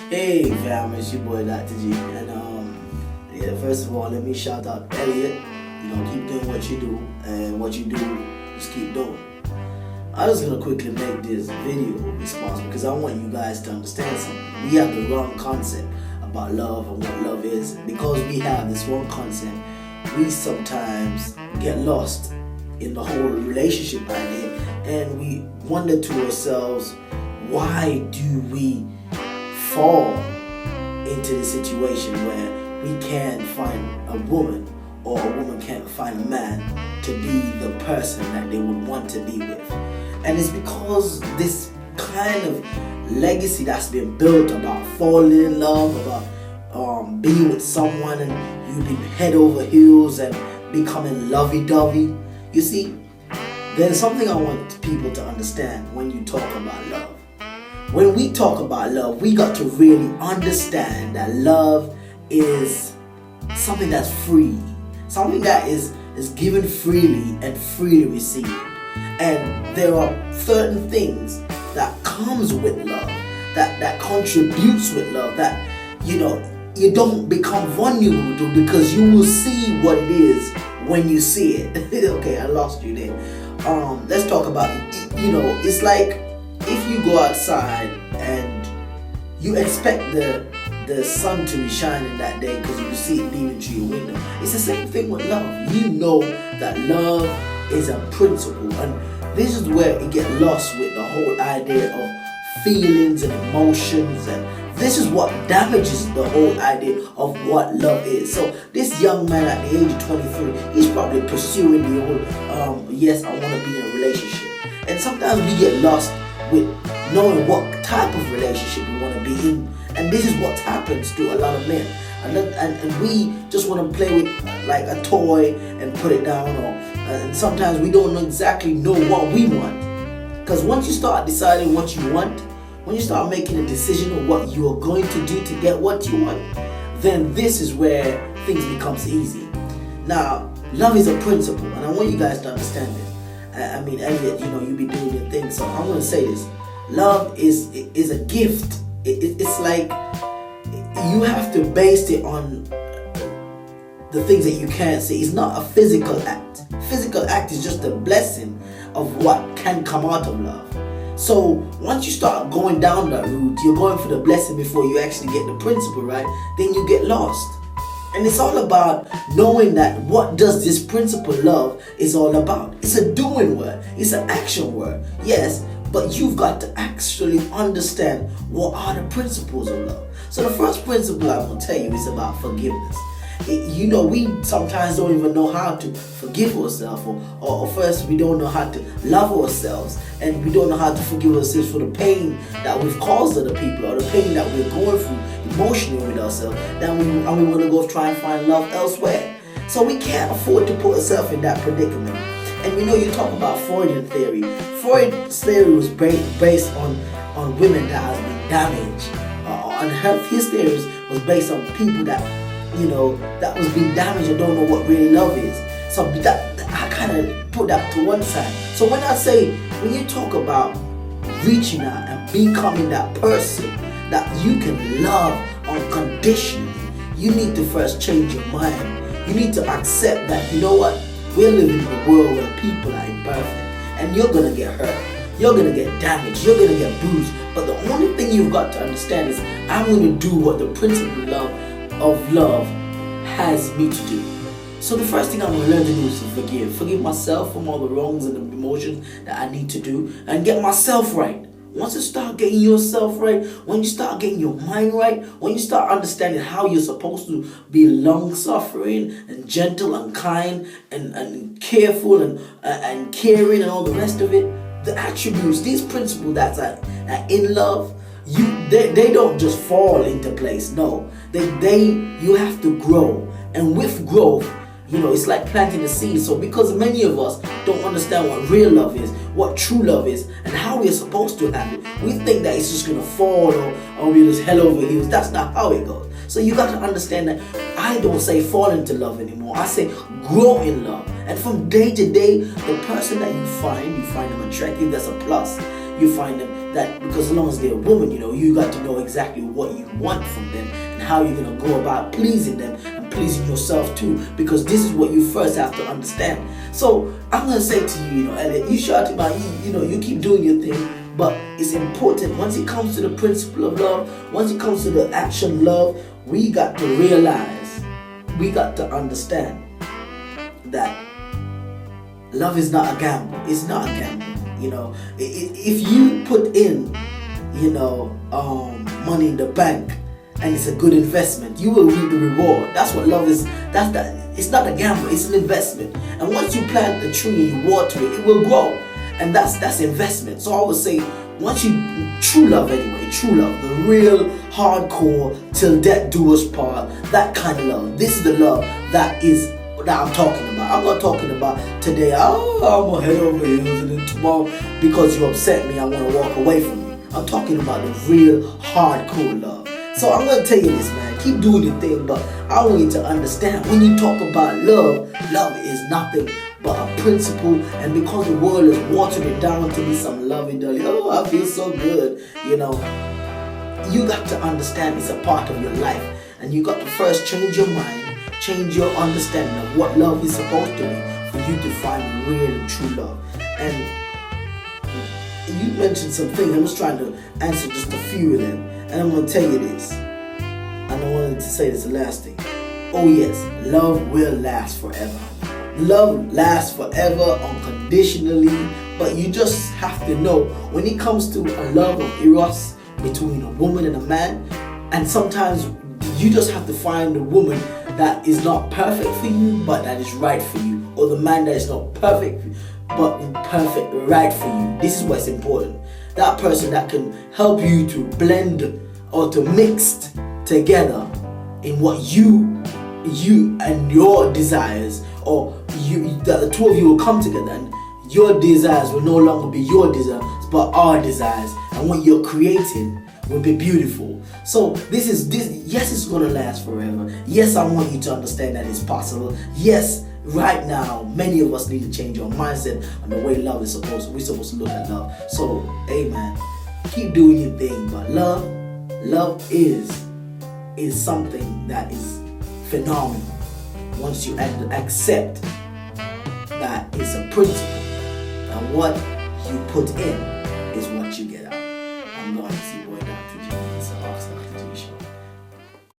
Hey fam, it's your boy DrG, and yeah, first of all, let me shout out Elliot. Keep doing what you do, and what you do, just keep doing. I'm just gonna quickly make this video response because I want you guys to understand something. We have the wrong concept about love and what love is. Because we have this wrong concept, we sometimes get lost in the whole relationship idea, and we wonder to ourselves, why do we fall into the situation where we can't find a woman, or a woman can't find a man to be the person that they would want to be with? And it's because this kind of legacy that's been built about falling in love, about being with someone and you be head over heels and becoming lovey-dovey. You see, there's something I want people to understand when you talk about love. When we talk about love, we got to really understand that love is something that's free, something that is given freely and freely received. And there are certain things that comes with love, that contributes with love, that you don't become vulnerable to, because you will see what it is when you see it. Okay, I lost you there. Let's talk about it. It's like if you go outside and you expect the sun to be shining that day because you can see it beaming through your window. It's the same thing with love. You know that love is a principle, and this is where it gets lost with the whole idea of feelings and emotions, and this is what damages the whole idea of what love is. So this young man at the age of 23, he's probably pursuing the whole yes, I want to be in a relationship, and sometimes we get lost with knowing what type of relationship we want to be in. And this is what happens to a lot of men. And we just want to play with like a toy and put it down, and sometimes we don't exactly know what we want. Because once you start deciding what you want, when you start making a decision on what you are going to do to get what you want, then this is where things becomes easy. Now, love is a principle, and I want you guys to understand this. I mean, Elliot, you be doing your thing, so I'm going to say this. Love is a gift. It's like you have to base it on the things that you can't see. It's not a physical act. Physical act is just a blessing of what can come out of love. So once you start going down that route, you're going for the blessing before you actually get the principle, right? Then you get lost. And it's all about knowing that what does this principle love is all about. It's a doing word. It's an action word. Yes, but you've got to actually understand what are the principles of love. So the first principle I'm going to tell you is about forgiveness. We sometimes don't even know how to forgive ourselves, or first we don't know how to love ourselves, and we don't know how to forgive ourselves for the pain that we've caused other people, or the pain that we're going through emotionally with ourselves, and we want to go try and find love elsewhere. So we can't afford to put ourselves in that predicament. And you talk about Freudian theory. Freud's theory was based on women that have been damaged. And his theories was based on people that that was being damaged and don't know what really love is. So that I kind of put that to one side. So when you talk about reaching out and becoming that person that you can love unconditionally, you need to first change your mind. You need to accept that, we're living in a world where people are imperfect, and you're going to get hurt. You're going to get damaged. You're going to get bruised. But the only thing you've got to understand is, I'm going to do what the principle of love has me to do. So the first thing I'm going to learn to do is to forgive. Forgive myself from all the wrongs and the emotions that I need to do, and get myself right. Once you start getting yourself right, when you start getting your mind right, when you start understanding how you're supposed to be long-suffering and gentle and kind and careful and caring and all the rest of it, the attributes, these principles that are in love, they don't just fall into place. No, you have to grow, and with growth, it's like planting a seed. So because many of us don't understand what real love is, what true love is, and how we're supposed to have it, we think that it's just going to fall or we're just hell over heels. That's not how it goes. So you got to understand that I don't say fall into love anymore. I say grow in love. And from day to day, the person that you find them attractive, that's a plus. You find them that because as long as they're a woman, you know, you got to know exactly what you want from them and how you're gonna go about pleasing them and pleasing yourself too, because this is what you first have to understand. So I'm gonna say to you, you know, Elliot, you shout about you know, you keep doing your thing, but it's important once it comes to the principle of love, once it comes to the action love, we got to realize, we got to understand that love is not a gamble. It's not a gamble. You know, if you put in, you know, money in the bank and it's a good investment, you will reap the reward. That's what love is. It's not a gamble. It's an investment. And once you plant the tree and you water it, it will grow. And that's investment. So I would say, once you true love anyway, true love, the real hardcore till death do us part, that kind of love. This is the love that I'm talking about. I'm not talking about today, I'm gonna head over heels, and then tomorrow because you upset me, I want to walk away from you. I'm talking about the real hardcore love. So I'm gonna tell you this, man. Keep doing your thing, but I want you to understand, when you talk about love, love is nothing but a principle. And because the world has watered it down to be some lovey-dovey, oh, I feel so good, you know, you got to understand it's a part of your life, and you got to first change your mind, change your understanding of what love is supposed to be for you to find real and true love. And you mentioned some things. I was trying to answer just a few of them, and I'm going to tell you this. And I wanted to say this the last thing. Oh yes, love will last forever. Love lasts forever unconditionally, but you just have to know when it comes to a love of eros between a woman and a man, and sometimes you just have to find a woman that is not perfect for you, but that is right for you, or the man that is not perfect, but perfect, right for you. This is what's important. That person that can help you to blend or to mix together in what you and your desires, or that the two of you will come together and your desires will no longer be your desires, but our desires, and what you're creating will be beautiful. So this yes, it's gonna last forever. Yes, I want you to understand that it's possible. Yes, right now many of us need to change our mindset on the way love is we're supposed to look at love. So hey man, keep doing your thing, but love is something that is phenomenal once you accept that it's a principle, and what you put in is what you get.